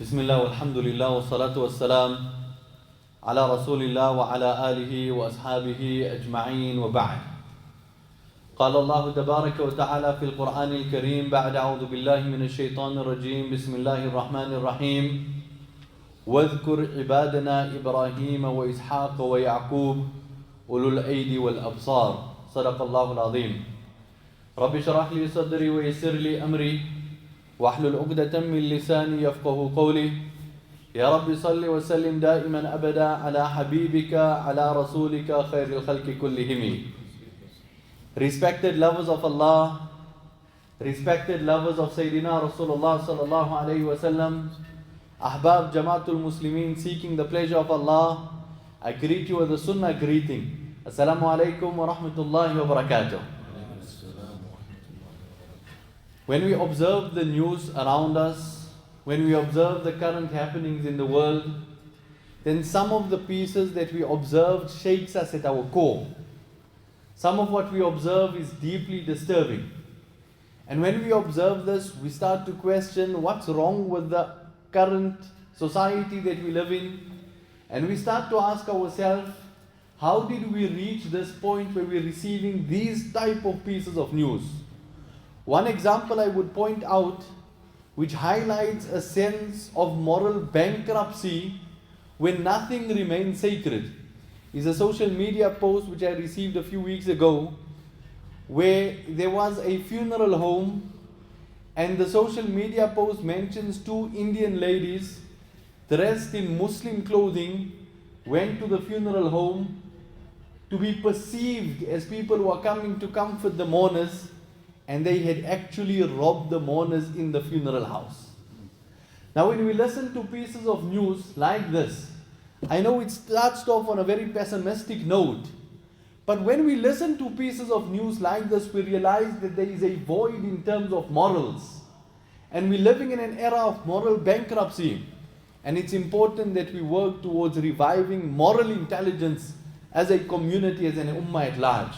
Bismillah walhamdulillah wa salatu wa salam ala rasulillah wa ala alihi wa ashabihi ajma'in wa ba'd. قال الله تبارك وتعالى في القرآن الكريم بعد أعوذ بالله من الشيطان الرجيم بسم الله الرحمن الرحيم واذكر عبادنا إبراهيم وإسحاق ويعقوب أولو الأيدي والأبصار صدق الله العظيم رب اشرح لي صدري ويسر لي أمري واحلل عقدة من لساني يفقه قولي يا رب صل وسلم دائما أبدا على حبيبك على رسولك خير الخلق كلهم. Respected lovers of Allah, respected lovers of Sayyidina Rasulullah sallallahu alayhi wa sallam, Ahbab Jamaatul Muslimin seeking the pleasure of Allah, I greet you with a sunnah greeting. Assalamu alaikum wa rahmatullahi wa barakatuh. When we observe the news around us, when we observe the current happenings in the world, then some of the pieces that we observed shakes us at our core. Some of what we observe is deeply disturbing. And when we observe this, we start to question what's wrong with the current society that we live in. And we start to ask ourselves, how did we reach this point where we're receiving these type of pieces of news? One example I would point out, which highlights a sense of moral bankruptcy when nothing remains sacred, is a social media post which I received a few weeks ago, where there was a funeral home and the social media post mentions two Indian ladies dressed in Muslim clothing went to the funeral home to be perceived as people who are coming to comfort the mourners, and they had actually robbed the mourners in the funeral house. Now when we listen to pieces of news like this, I know it starts off on a very pessimistic note, but when we listen to pieces of news like this, we realize that there is a void in terms of morals. And we're living in an era of moral bankruptcy. And it's important that we work towards reviving moral intelligence as a community, as an ummah at large.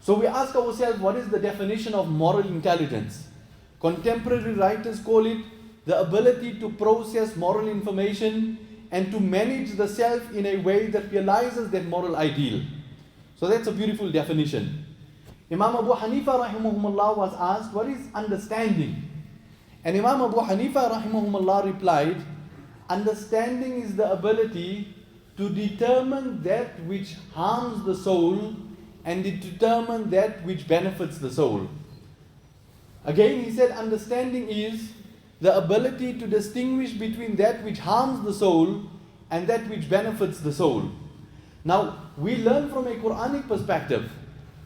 So we ask ourselves, what is the definition of moral intelligence? Contemporary writers call it the ability to process moral information and to manage the self in a way that realizes that moral ideal. So that's a beautiful definition. Imam Abu Hanifa rahimahumullah was asked, what is understanding? And Imam Abu Hanifa rahimahumullah replied, understanding is the ability to determine that which harms the soul and to determine that which benefits the soul. Again, he said understanding is the ability to distinguish between that which harms the soul and that which benefits the soul. Now, we learn from a Quranic perspective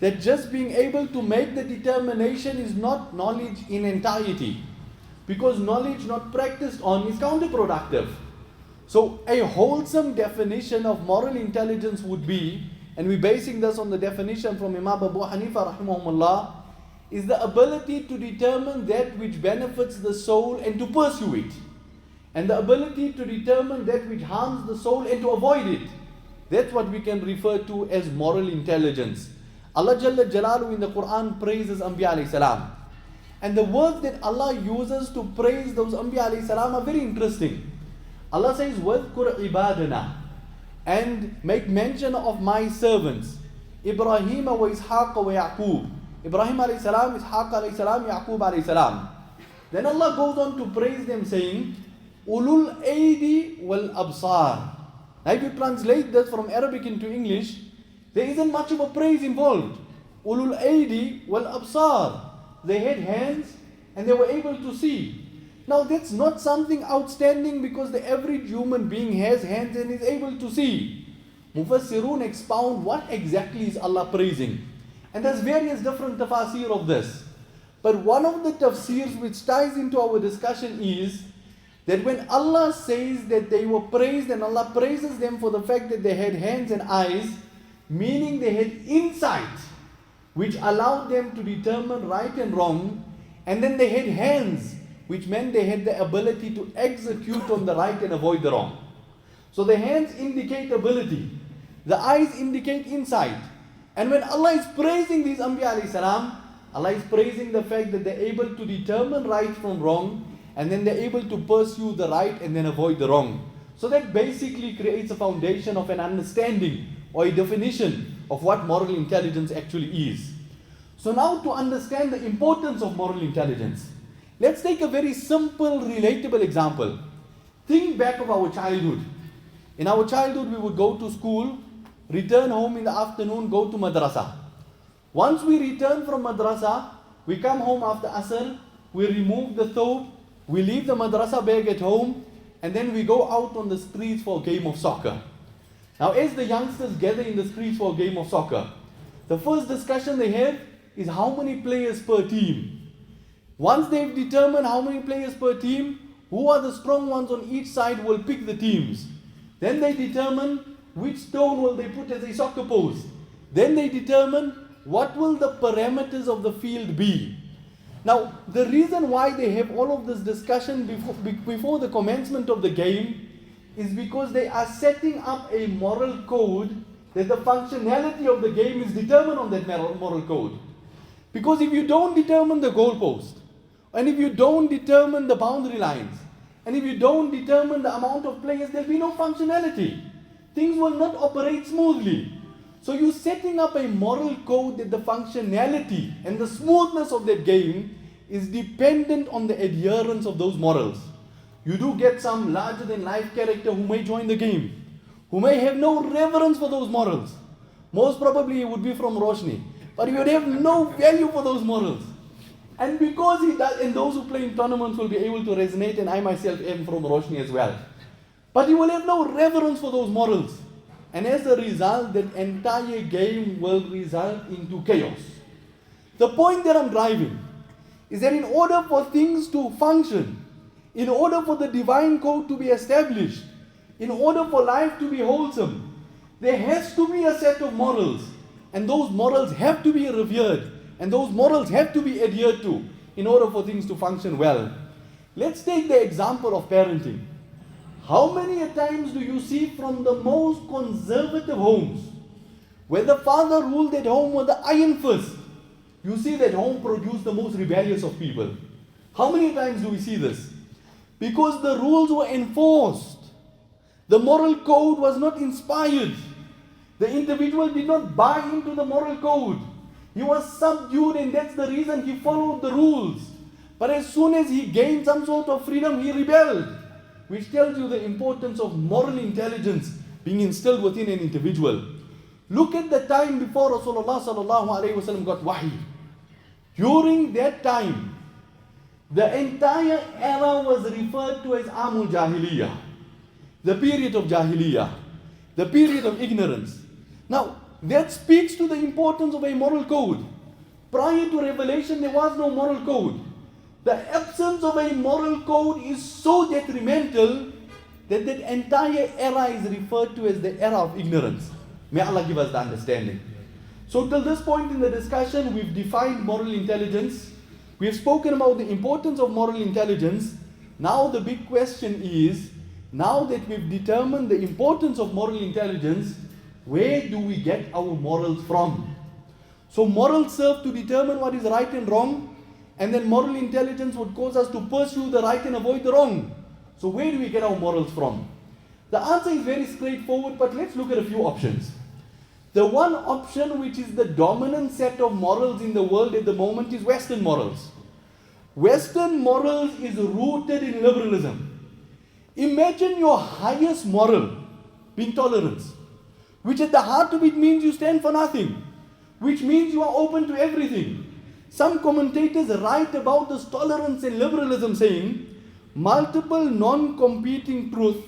that just being able to make the determination is not knowledge in entirety, because knowledge not practiced on is counterproductive. So a wholesome definition of moral intelligence would be, and we're basing this on the definition from Imam Abu Hanifa rahimahumullah, is the ability to determine that which benefits the soul and to pursue it, and the ability to determine that which harms the soul and to avoid it. That's what we can refer to as moral intelligence. Allah Jalla Jalaluhu in the Quran praises Anbiya alayhi salam. And the words that Allah uses to praise those Anbiya alayhi salam are very interesting. Allah says, وَاذْكُرْ عِبَادَنَا, and make mention of my servants, Ibrahim wa Ishaq wa Yaqub. Ibrahim alayhi salam, Ishaq alayhi salam, Yaqub alayhi salam. Then Allah goes on to praise them saying, Ulul Aidi wal Absar. Now if you translate this from Arabic into English, there isn't much of a praise involved. Ulul Aidi wal Absar. They had hands and they were able to see. Now that's not something outstanding because the average human being has hands and is able to see. Mufassirun expound what exactly is Allah praising. And there's various different tafsir of this. But one of the tafsirs which ties into our discussion is that when Allah says that they were praised and Allah praises them for the fact that they had hands and eyes, meaning they had insight which allowed them to determine right and wrong, and then they had hands which meant they had the ability to execute on the right and avoid the wrong. So the hands indicate ability, the eyes indicate insight. And when Allah is praising these Anbiya alayhi salam, Allah is praising the fact that they're able to determine right from wrong and then they're able to pursue the right and then avoid the wrong. So that basically creates a foundation of an understanding or a definition of what moral intelligence actually is. So now, to understand the importance of moral intelligence, let's take a very simple, relatable example. Think back of our childhood. In our childhood, we would go to school, return home in the afternoon, go to madrasa. Once we return from madrasa, we come home after Asr, we remove the thobe, we leave the madrasa bag at home, and then we go out on the streets for a game of soccer. Now, as the youngsters gather in the streets for a game of soccer, the first discussion they have is how many players per team. Once they've determined how many players per team, who are the strong ones on each side will pick the teams. Then they determine which stone will they put as a soccer post. Then they determine what will the parameters of the field be. Now, the reason why they have all of this discussion before the commencement of the game is because they are setting up a moral code that the functionality of the game is determined on that moral code. Because if you don't determine the goalpost, and if you don't determine the boundary lines, and if you don't determine the amount of players, there'll be no functionality. Things will not operate smoothly. So you're setting up a moral code that the functionality and the smoothness of that game is dependent on the adherence of those morals. You do get some larger than life character who may join the game, who may have no reverence for those morals. Most probably he would be from Roshni, but he would have no value for those morals. And because he does, and those who play in tournaments will be able to resonate, and I myself am from Roshni as well. But he will have no reverence for those morals. And as a result, that entire game will result into chaos. The point that I'm driving is that in order for things to function, in order for the divine code to be established, in order for life to be wholesome, there has to be a set of morals. And those morals have to be revered. And those morals have to be adhered to in order for things to function well. Let's take the example of parenting. How many times do you see from the most conservative homes, where the father ruled at home with the iron fist, you see that home produced the most rebellious of people? How many times do we see this? Because the rules were enforced. The moral code was not inspired. The individual did not buy into the moral code. He was subdued, and that's the reason he followed the rules. But as soon as he gained some sort of freedom, he rebelled. Which tells you the importance of moral intelligence being instilled within an individual. Look at the time before Rasulullah sallallahu alaihi wasallam got wahi. During that time, the entire era was referred to as Amul Jahiliyyah, the period of Jahiliyyah, the period of ignorance. Now, that speaks to the importance of a moral code. Prior to revelation, there was no moral code. The absence of a moral code is so detrimental that that entire era is referred to as the era of ignorance. May Allah give us the understanding. So till this point in the discussion, we've defined moral intelligence. We've spoken about the importance of moral intelligence. Now the big question is, now that we've determined the importance of moral intelligence, where do we get our morals from? So morals serve to determine what is right and wrong, and then moral intelligence would cause us to pursue the right and avoid the wrong. So where do we get our morals from? The answer is very straightforward, but let's look at a few options. The one option which is the dominant set of morals in the world at the moment is Western morals. Western morals is rooted in liberalism. Imagine your highest moral being tolerance, which at the heart of it means you stand for nothing, which means you are open to everything. Some commentators write about this tolerance and liberalism saying, multiple non-competing truth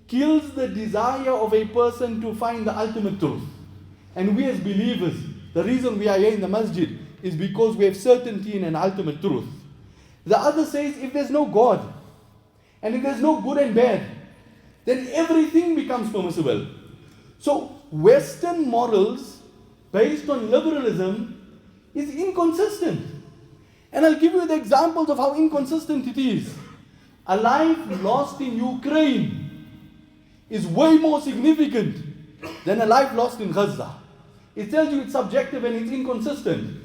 kills the desire of a person to find the ultimate truth. And we as believers, the reason we are here in the masjid is because we have certainty in an ultimate truth. The other says, if there's no God, and if there's no good and bad, then everything becomes permissible. So Western morals based on liberalism is inconsistent. And I'll give you the examples of how inconsistent it is. A life lost in Ukraine is way more significant than a life lost in Gaza. It tells you it's subjective and it's inconsistent.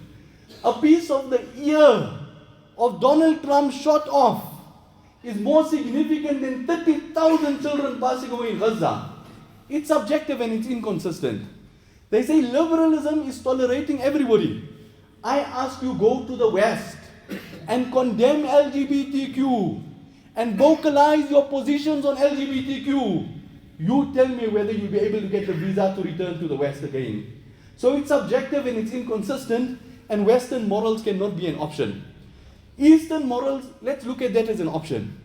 A piece of the ear of Donald Trump shot off is more significant than 30,000 children passing away in Gaza. It's subjective and it's inconsistent. They say liberalism is tolerating everybody. I ask you, go to the West and condemn LGBTQ and vocalize your positions on LGBTQ. You tell me whether you'll be able to get the visa to return to the West again. So it's subjective and it's inconsistent, and Western morals cannot be an option. Eastern morals, let's look at that as an option.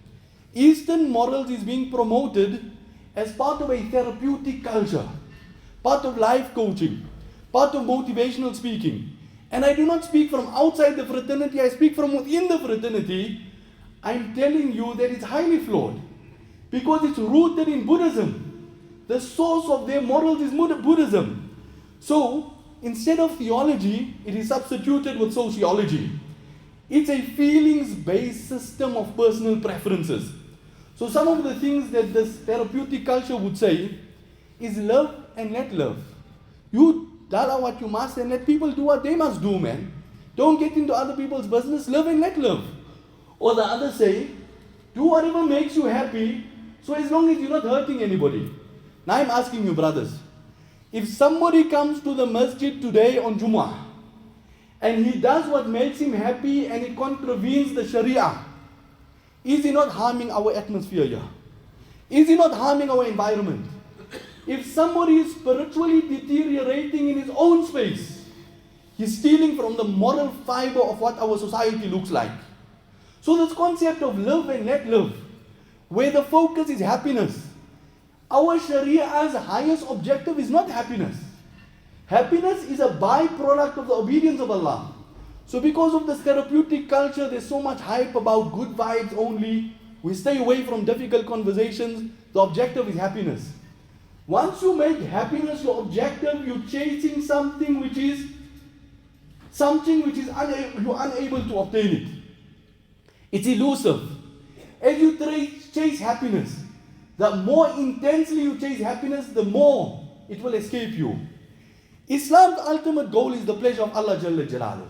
Eastern morals is being promoted as part of a therapeutic culture, part of life coaching, part of motivational speaking. And I do not speak from outside the fraternity, I speak from within the fraternity. I'm telling you that it's highly flawed because it's rooted in Buddhism. The source of their morals is Buddhism. So, instead of theology, it is substituted with sociology. It's a feelings-based system of personal preferences. So some of the things that this therapeutic culture would say is love and let love. You tell what you must and let people do what they must do, man. Don't get into other people's business, love and let love. Or the others say, do whatever makes you happy, so as long as you're not hurting anybody. Now I'm asking you, brothers, if somebody comes to the masjid today on Jummah, and he does what makes him happy and it contravenes the Sharia, is he not harming our atmosphere here? Is he not harming our environment? If somebody is spiritually deteriorating in his own space, he's stealing from the moral fiber of what our society looks like. So this concept of love and let love, where the focus is happiness, our Sharia's highest objective is not happiness. Happiness is a byproduct of the obedience of Allah. So because of this therapeutic culture, there's so much hype about good vibes only. We stay away from difficult conversations. The objective is happiness. Once you make happiness your objective, you're chasing something which is you're unable to obtain it. It's elusive. As you chase happiness, the more intensely you chase happiness, the more it will escape you. Islam's ultimate goal is the pleasure of Allah Jalla Jalaluhu.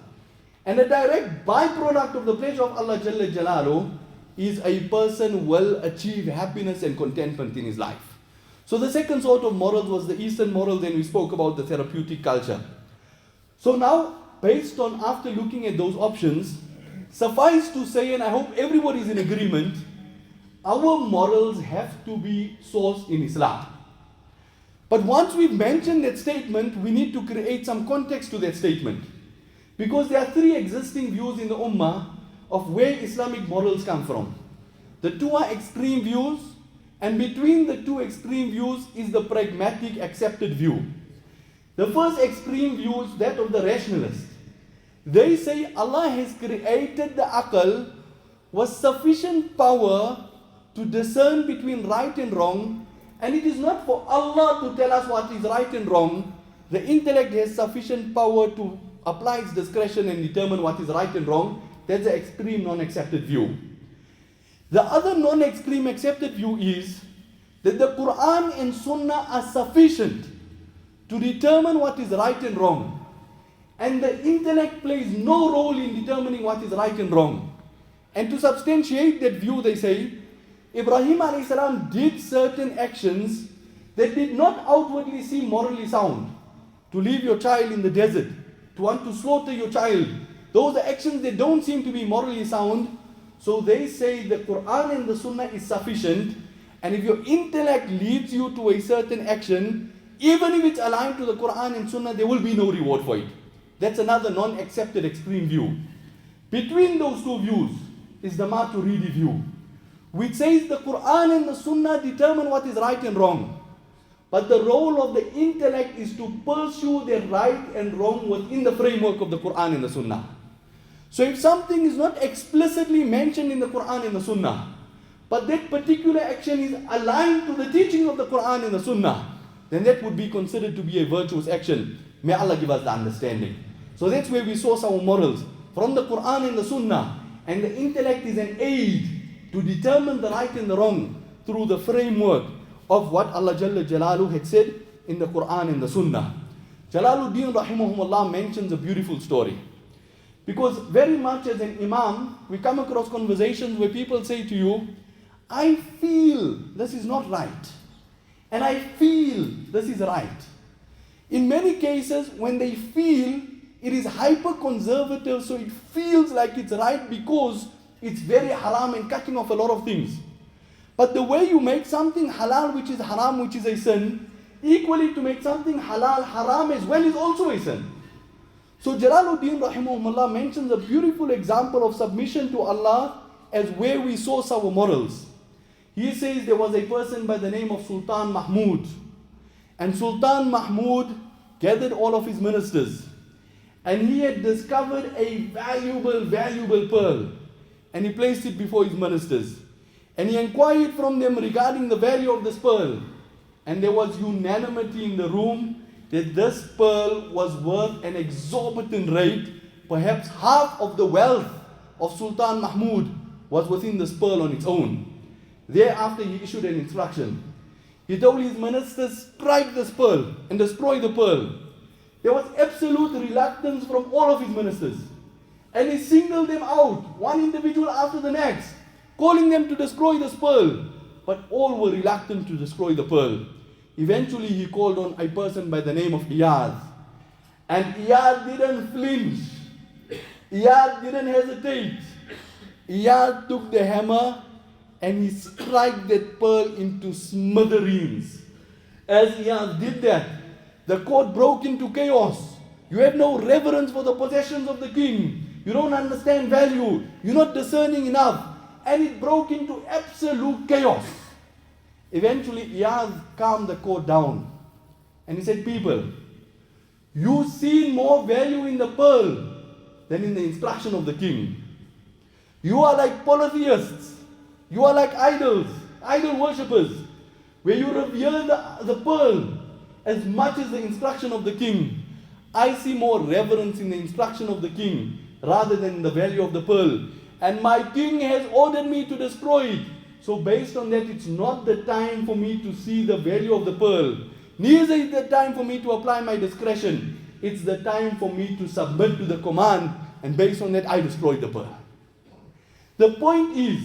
And a direct byproduct of the pleasure of Allah Jalla Jalaluhu is a person will achieve happiness and contentment in his life. So the second sort of morals was the Eastern morals, then we spoke about the therapeutic culture. So now, based on after looking at those options, suffice to say, and I hope everybody is in agreement, our morals have to be sourced in Islam. But once we've mentioned that statement, we need to create some context to that statement. Because there are three existing views in the Ummah of where Islamic morals come from. The two are extreme views, and between the two extreme views is the pragmatic accepted view. The first extreme view is that of the rationalist. They say Allah has created the aql with sufficient power to discern between right and wrong, and it is not for Allah to tell us what is right and wrong. The intellect has sufficient power to apply its discretion and determine what is right and wrong. That's the extreme non-accepted view. The other non-extreme accepted view is that the Quran and Sunnah are sufficient to determine what is right and wrong. And the intellect plays no role in determining what is right and wrong. And to substantiate that view, they say, Ibrahim alayhi salam did certain actions that did not outwardly seem morally sound. To leave your child in the desert, to want to slaughter your child. Those are actions that don't seem to be morally sound. So they say the Quran and the Sunnah is sufficient. And if your intellect leads you to a certain action, even if it's aligned to the Quran and Sunnah, there will be no reward for it. That's another non-accepted extreme view. Between those two views is the Maturidi view, which says the Quran and the Sunnah determine what is right and wrong. But the role of the intellect is to pursue the right and wrong within the framework of the Quran and the Sunnah. So if something is not explicitly mentioned in the Quran and the Sunnah, but that particular action is aligned to the teaching of the Quran and the Sunnah, then that would be considered to be a virtuous action. May Allah give us the understanding. So that's where we source our morals, from the Quran and the Sunnah. And the intellect is an aid to determine the right and the wrong through the framework of what Allah Jalla Jalaluhu had said in the Quran and the Sunnah. Jalaluddin rahimahumullah mentions a beautiful story. Because very much as an imam, we come across conversations where people say to you, I feel this is not right. And I feel this is right. In many cases, when they feel, it is hyper-conservative, so it feels like it's right because it's very haram and cutting off a lot of things. But the way you make something halal, which is haram, which is a sin, equally to make something halal, haram as well is also a sin. So Jalaluddin rahimahullah mentions a beautiful example of submission to Allah as where we source our morals. He says there was a person by the name of Sultan Mahmud. And Sultan Mahmud gathered all of his ministers. And he had discovered a valuable pearl. And he placed it before his ministers. And he inquired from them regarding the value of this pearl. And there was unanimity in the room that this pearl was worth an exorbitant rate. Perhaps half of the wealth of Sultan Mahmud was within this pearl on its own. Thereafter he issued an instruction. He told his ministers, strike this pearl and destroy the pearl. There was absolute reluctance from all of his ministers. And he singled them out, one individual after the next, calling them to destroy this pearl. But all were reluctant to destroy the pearl. Eventually he called on a person by the name of Iyad. And Iyad didn't flinch. Iyad didn't hesitate. Iyad took the hammer and he struck that pearl into smithereens. As Iyad did that, the court broke into chaos. You have no reverence for the possessions of the king. You don't understand value. You're not discerning enough. And it broke into absolute chaos. Eventually, Iyad calmed the court down. And he said, people, you see more value in the pearl than in the instruction of the king. You are like polytheists. You are like idols, idol worshippers, where you revere the pearl as much as the instruction of the king. I see more reverence in the instruction of the king rather than the value of the pearl. And my king has ordered me to destroy it. So based on that, it's not the time for me to see the value of the pearl. Neither is the time for me to apply my discretion. It's the time for me to submit to the command. And based on that, I destroy the pearl. The point is,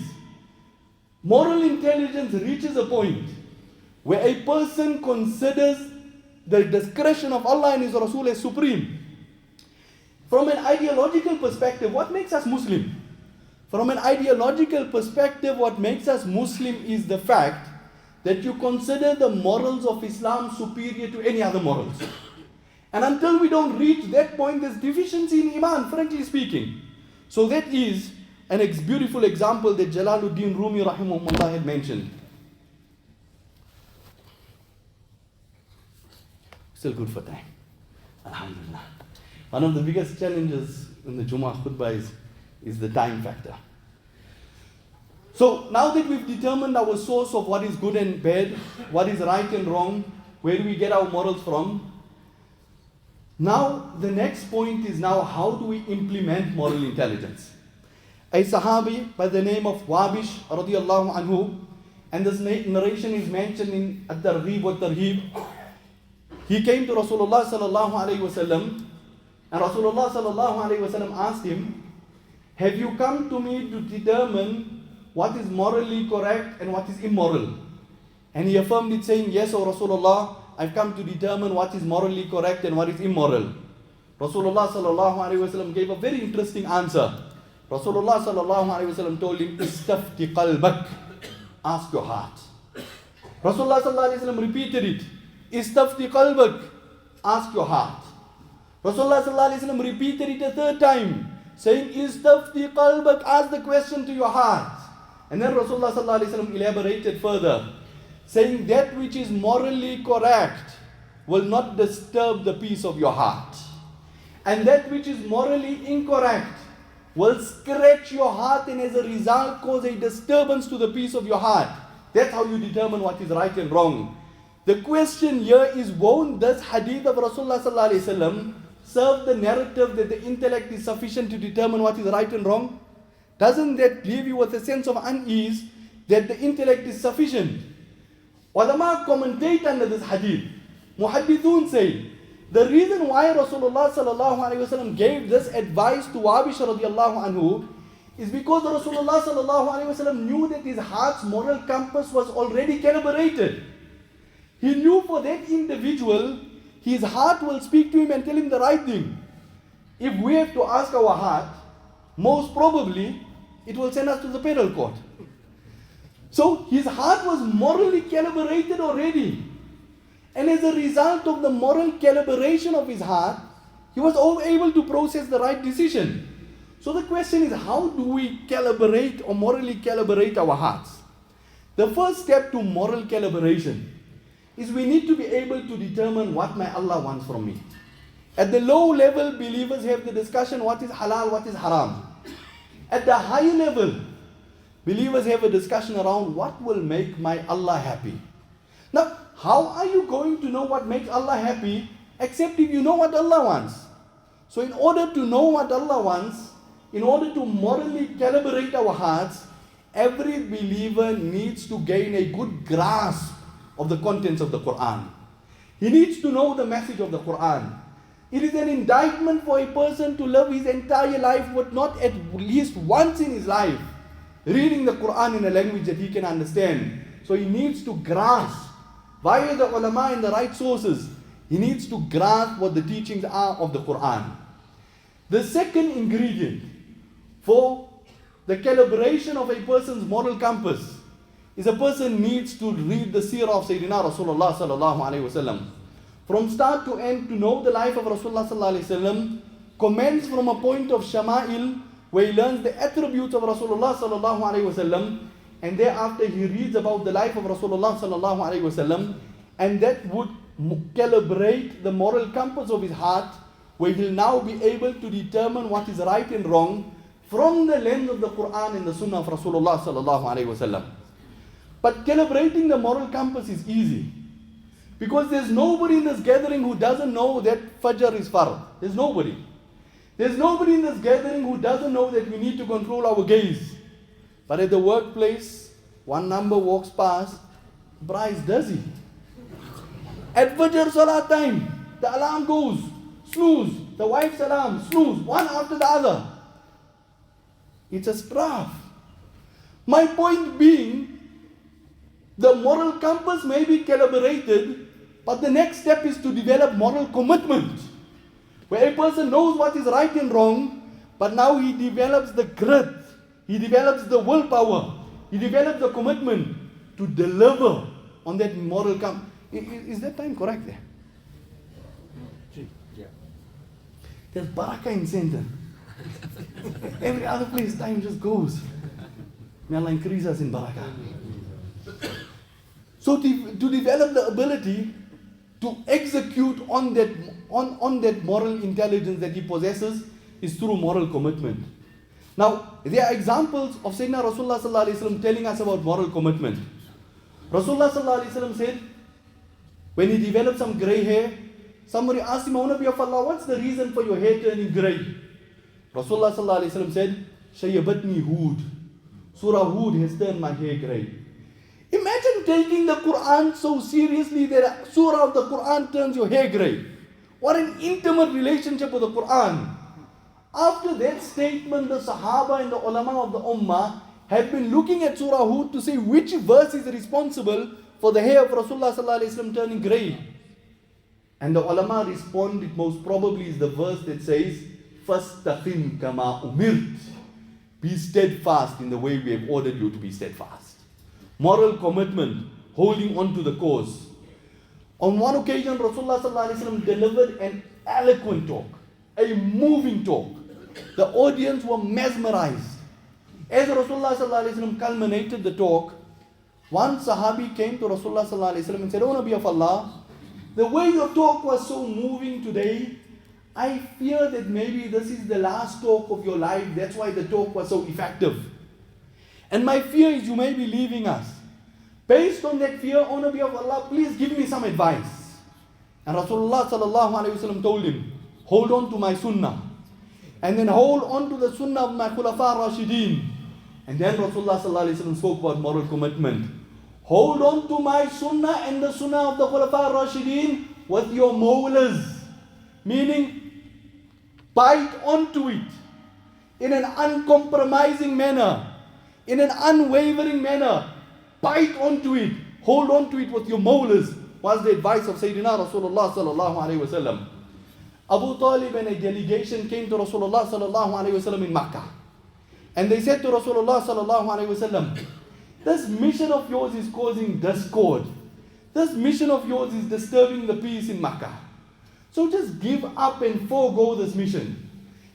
moral intelligence reaches a point where a person considers the discretion of Allah and His Rasul as supreme. From an ideological perspective, what makes us Muslim? From an ideological perspective, what makes us Muslim is the fact that you consider the morals of Islam superior to any other morals. And until we don't reach that point, there's deficiency in Iman, frankly speaking. So that is an beautiful example that Jalaluddin Rumi rahimahullah had mentioned. Still good for time. Alhamdulillah. One of the biggest challenges in the Jummah khutbah is the time factor. So now that we've determined our source of what is good and bad, what is right and wrong, where do we get our morals from? Now the next point is now how do we implement moral intelligence? A Sahabi by the name of Wabish radiyallahu anhu, and this narration is mentioned in At-Targhib wa Tarhib. He came to Rasulullah sallallahu alayhi wasallam, and Rasulullah sallallahu alayhi wasallam asked him, have you come to me to determine what is morally correct and what is immoral? And he affirmed it saying, yes, O Rasulullah, I've come to determine what is morally correct and what is immoral. Rasulullah sallallahu alayhi wasallam gave a very interesting answer. Rasulullah sallallahu alayhi wasallam told him, istafti qalbak, ask your heart. Rasulullah sallallahu alayhi wasallam repeated it, istafti qalbak, ask your heart. Rasulullah sallallahu alayhi wasallam repeated it a third time, saying, istafti qalbak, ask the question to your heart. And then Rasulullah sallallahu alayhi wasallam elaborated further, saying that which is morally correct will not disturb the peace of your heart. And that which is morally incorrect will scratch your heart and as a result cause a disturbance to the peace of your heart. That's how you determine what is right and wrong. The question here is, won't this hadith of Rasulullah sallallahu alayhi wasallam serve the narrative that the intellect is sufficient to determine what is right and wrong? Doesn't that leave you with a sense of unease that the intellect is sufficient? Ulama commentate under this hadith. Muhaddithun say The reason why Rasulullah sallallahu alaihi wasallam gave this advice to Wabish radiallahu anhu is because Rasulullah sallallahu alaihi wasallam knew that his heart's moral compass was already calibrated. He knew for that individual, his heart will speak to him and tell him the right thing. If we have to ask our heart, most probably it will send us to the penal court. So his heart was morally calibrated already. And as a result of the moral calibration of his heart, he was able to process the right decision. So the question is, how do we calibrate or morally calibrate our hearts? The first step to moral calibration is we need to be able to determine what my Allah wants from me. At the low level, believers have the discussion what is halal, what is haram. At the higher level, believers have a discussion around what will make my Allah happy. Now, how are you going to know what makes Allah happy except if you know what Allah wants? So in order to know what Allah wants, in order to morally calibrate our hearts, every believer needs to gain a good grasp of the contents of the Quran. He needs to know the message of the Quran. It is an indictment for a person to live his entire life with not at least once in his life reading the Quran in a language that he can understand. So he needs to grasp via the ulama and the right sources. He needs to grasp what the teachings are of the Quran. The second ingredient for the calibration of a person's moral compass is a person needs to read the seerah of Sayyidina Rasulullah sallallahu alaihi wasallam. From start to end, to know the life of Rasulullah sallallahu alaihi wasallam, commence from a point of shama'il, where he learns the attributes of Rasulullah sallallahu alaihi wasallam, and thereafter he reads about the life of Rasulullah sallallahu alaihi wasallam, and that would calibrate the moral compass of his heart, where he'll now be able to determine what is right and wrong from the lens of the Quran and the Sunnah of Rasulullah sallallahu alaihi wasallam. But calibrating the moral compass is easy, because there's nobody in this gathering who doesn't know that Fajr is Fard. There's nobody. There's nobody in this gathering who doesn't know that we need to control our gaze. But at the workplace, one number walks past, Bryce does he? At Fajr Salah time, the alarm goes, snooze, the wife's alarm, snooze, one after the other. It's a straf. My point being, the moral compass may be calibrated, but the next step is to develop moral commitment, where a person knows what is right and wrong, but now he develops the grit, he develops the willpower, he develops the commitment to deliver on that moral compass. Is that time correct there? Yeah. There's barakah in center. Every other place time just goes. May Allah increase us in barakah. So to develop the ability to execute on that moral intelligence that he possesses is through moral commitment. Now, there are examples of Sayyidina Rasulullah sallallahu alaihi wasallam telling us about moral commitment. Rasulullah sallallahu alaihi wasallam said, when he developed some grey hair, somebody asked him, O Nabi of Allah, what's the reason for your hair turning grey? Rasulullah sallallahu alaihi wasallam said, Shayyabatni Hud. Surah Hud has turned my hair grey. Imagine taking the Quran so seriously that a surah of the Quran turns your hair grey. What an intimate relationship with the Quran. After that statement, the Sahaba and the ulama of the Ummah have been looking at Surah Hud to say which verse is responsible for the hair of Rasulullah sallallahu alaihi wasallam turning grey. And the ulama respond, it most probably is the verse that says, Fastaqim kama umirt. Be steadfast in the way we have ordered you to be steadfast. Moral commitment, holding on to the cause. On one occasion, Rasulullah sallallahu alaihi wasallam delivered an eloquent talk, a moving talk. The audience were mesmerized. As Rasulullah sallallahu alaihi wasallam culminated the talk, one Sahabi came to Rasulullah sallallahu alaihi wasallam and said, O Nabi of Allah, the way your talk was so moving today, I fear that maybe this is the last talk of your life. That's why the talk was so effective. And my fear is you may be leaving us. Based on that fear, O Nabi of Allah, please give me some advice. And Rasulullah sallallahu alaihi wasallam told him, hold on to my sunnah. And then hold on to the sunnah of my Khulafa Rashideen. And then Rasulullah sallallahu alaihi wasallam spoke about moral commitment. Hold on to my sunnah and the sunnah of the Khulafa Rashideen with your mawlas, meaning bite onto it in an uncompromising manner, in an unwavering manner. Bite onto it, hold on to it with your molars, was the advice of Sayyidina Rasulullah sallallahu alayhi wasallam. Abu Talib and a delegation came to Rasulullah sallallahu alayhi wasallam in Makkah. And they said to Rasulullah sallallahu alayhi wasallam, this mission of yours is causing discord. This mission of yours is disturbing the peace in Makkah. So just give up and forego this mission.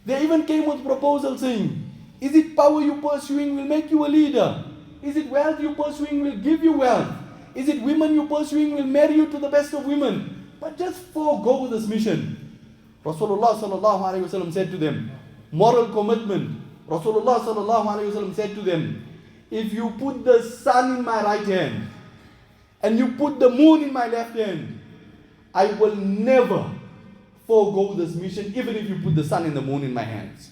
They even came with proposals saying, is it power you pursuing will make you a leader? Is it wealth you pursuing will give you wealth? Is it women you pursuing will marry you to the best of women? But just forego this mission. Rasulullah sallallahu alayhi wasallam said to them, moral commitment. Rasulullah sallallahu alayhi wasallam said to them, if you put the sun in my right hand and you put the moon in my left hand, I will never forego this mission, even if you put the sun and the moon in my hands.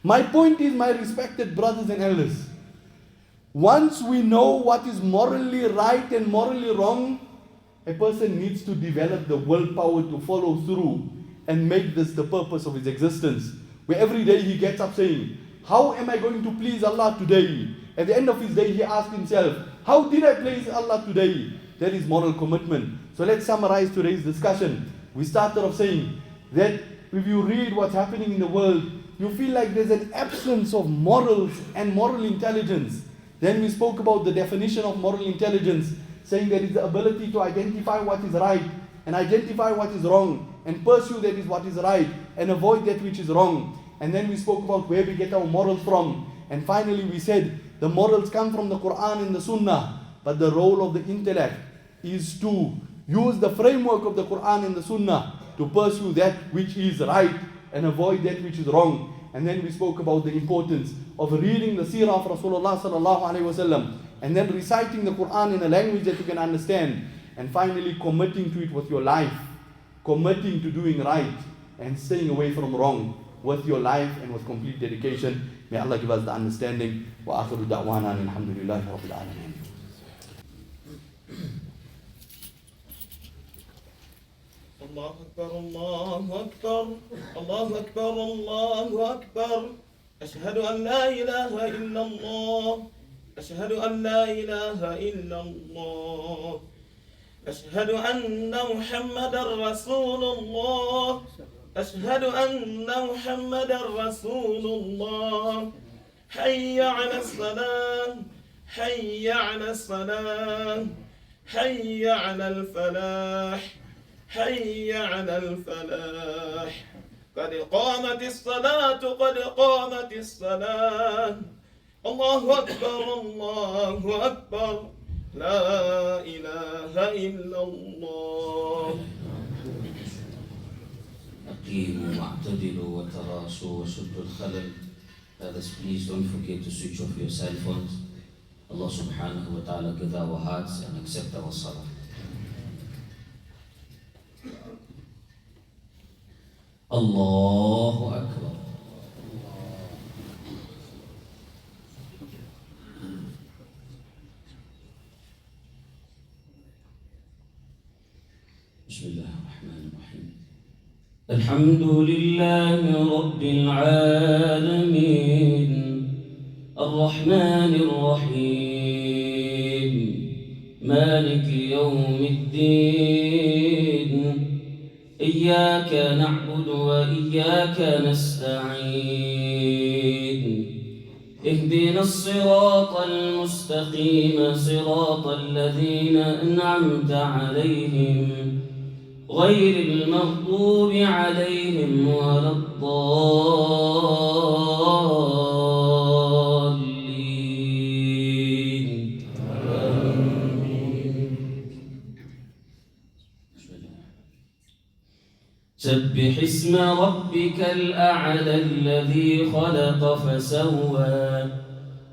My point is, my respected brothers and elders, once we know what is morally right and morally wrong, a person needs to develop the willpower to follow through and make this the purpose of his existence. Where every day he gets up saying, how am I going to please Allah today? At the end of his day he asks himself, how did I please Allah today? That is moral commitment. So let's summarize today's discussion. We started off saying that if you read what's happening in the world, you feel like there's an absence of morals and moral intelligence. Then we spoke about the definition of moral intelligence, saying that it's the ability to identify what is right and identify what is wrong and pursue that is what is right and avoid that which is wrong. And then we spoke about where we get our morals from. And finally we said the morals come from the Quran and the Sunnah, but the role of the intellect is to use the framework of the Quran and the Sunnah to pursue that which is right and avoid that which is wrong. And then we spoke about the importance of reading the seerah of Rasulullah sallallahu alaihi wasallam and then reciting the Quran in a language that you can understand, and finally committing to it with your life, committing to doing right and staying away from wrong with your life and with complete dedication. May Allah give us the understanding. Wa akhiru da'wana alhamdulillahi rabbil alameen. الله أكبر الله أكبر الله أكبر الله أكبر أشهد أن لا إله إلا الله أشهد أن لا إله إلا الله أشهد أن محمدا رسول الله أشهد أن محمدا رسول الله حي على الصلاة حي على الصلاة حي على الفلاح حي على الفلاح قد قامت الصلاة قد قامت الصلاة الله أكبر الله أكبر لا إله إلا الله أقيموا واعتدلوا وتراصوا وسدوا الخلل. Others, please don't forget to switch off your cell phones. Allah subhanahu wa ta'ala give our hearts and accept our salah. Allahu Akbar. Bismillah ar-Rahman ar-Rahim. Alhamdulillahi Rabbil Alameen Ar-Rahman ar-Rahim Maliki Yawmiddin إياك نعبد وإياك نستعين اهدنا الصراط المستقيم صراط الذين أنعمت عليهم غير المغضوب عليهم ولا الضالين سبح اسم ربك الأعلى الذي خلق فسوى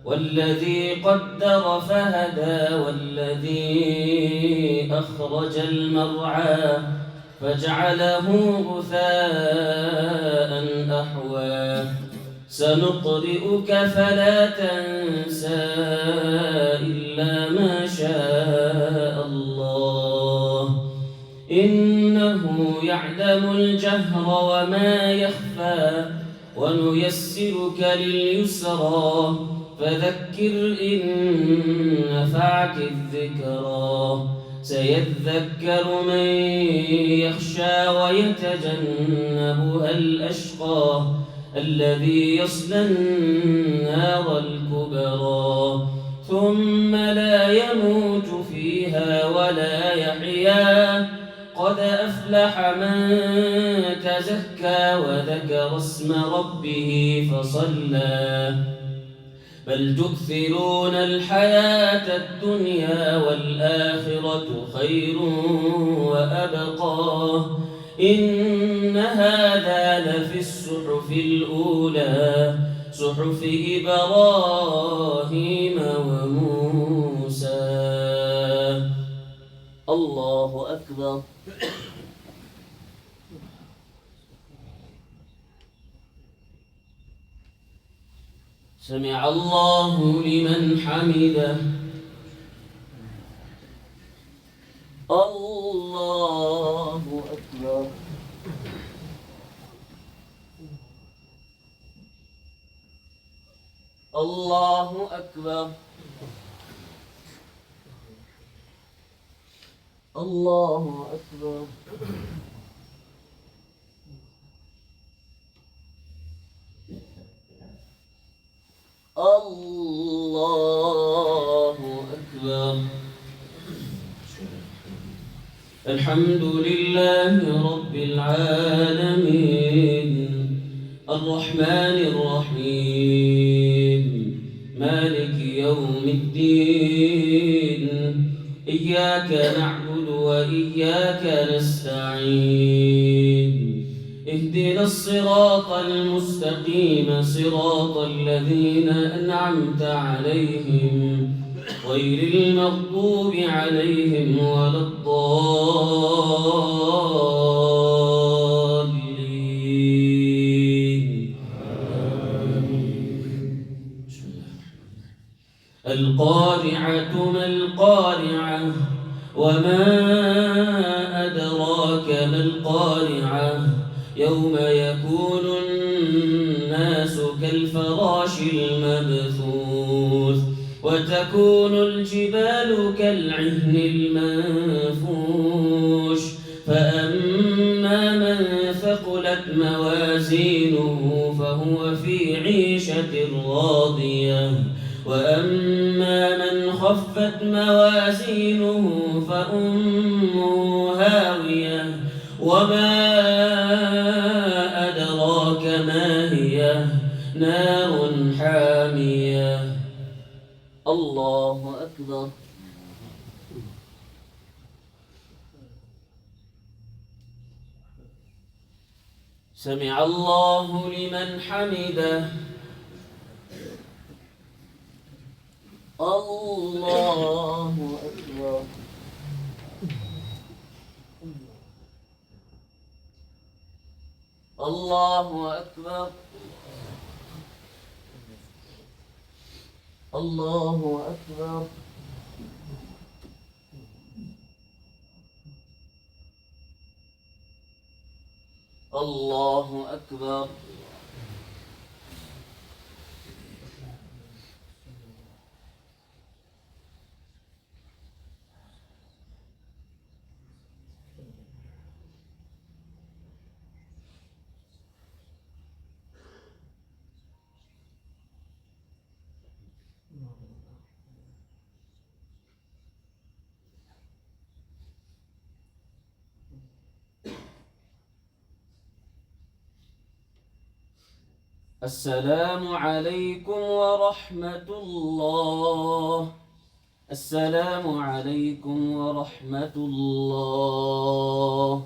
والذي قدر فهدى والذي أخرج المرعى فجعله غثاء أحوى سنقرئك فلا تنسى إلا ما شاء الله إنه يعلم الجهر وما يخفى ونيسرك لليسرى فذكر إن نفعت الذكرى سيذكر من يخشى ويتجنبها الأشقى الذي يصلى النار الكبرى ثم لا يموت فيها ولا يحيا قد أفلح من تزكى وذكر اسم ربه فصلى بل تؤثرون الحياة الدنيا والآخرة خير وأبقى إن هذا لفي الصحف الأولى صحف إبراهيم وموسى. الله أكبر. سمع الله لمن حمده. الله أكبر. الله أكبر. الله أكبر. الله أكبر. الحمد لله رب العالمين الرحمن الرحيم مالك يوم الدين إياك نعبد وإياك نستعين اهدنا الصراط المستقيم صراط الذين أنعمت عليهم غير المغضوب عليهم ولا الضالين. القارعة ما القارعة وما أدراك ما القارعة يوم يكون الناس كالفراش المبثوث وتكون الجبال كالعهن المنفوش فأما من ثقلت موازينه فهو في عيشة راضية وأما من خفت موازينه فأمه هاوية وما أدراك ما هي نار حامية. الله أكبر. سمع الله لمن حمده. الله أكبر. الله أكبر. الله أكبر. الله أكبر. السلام عليكم ورحمة الله. السلام عليكم ورحمة الله.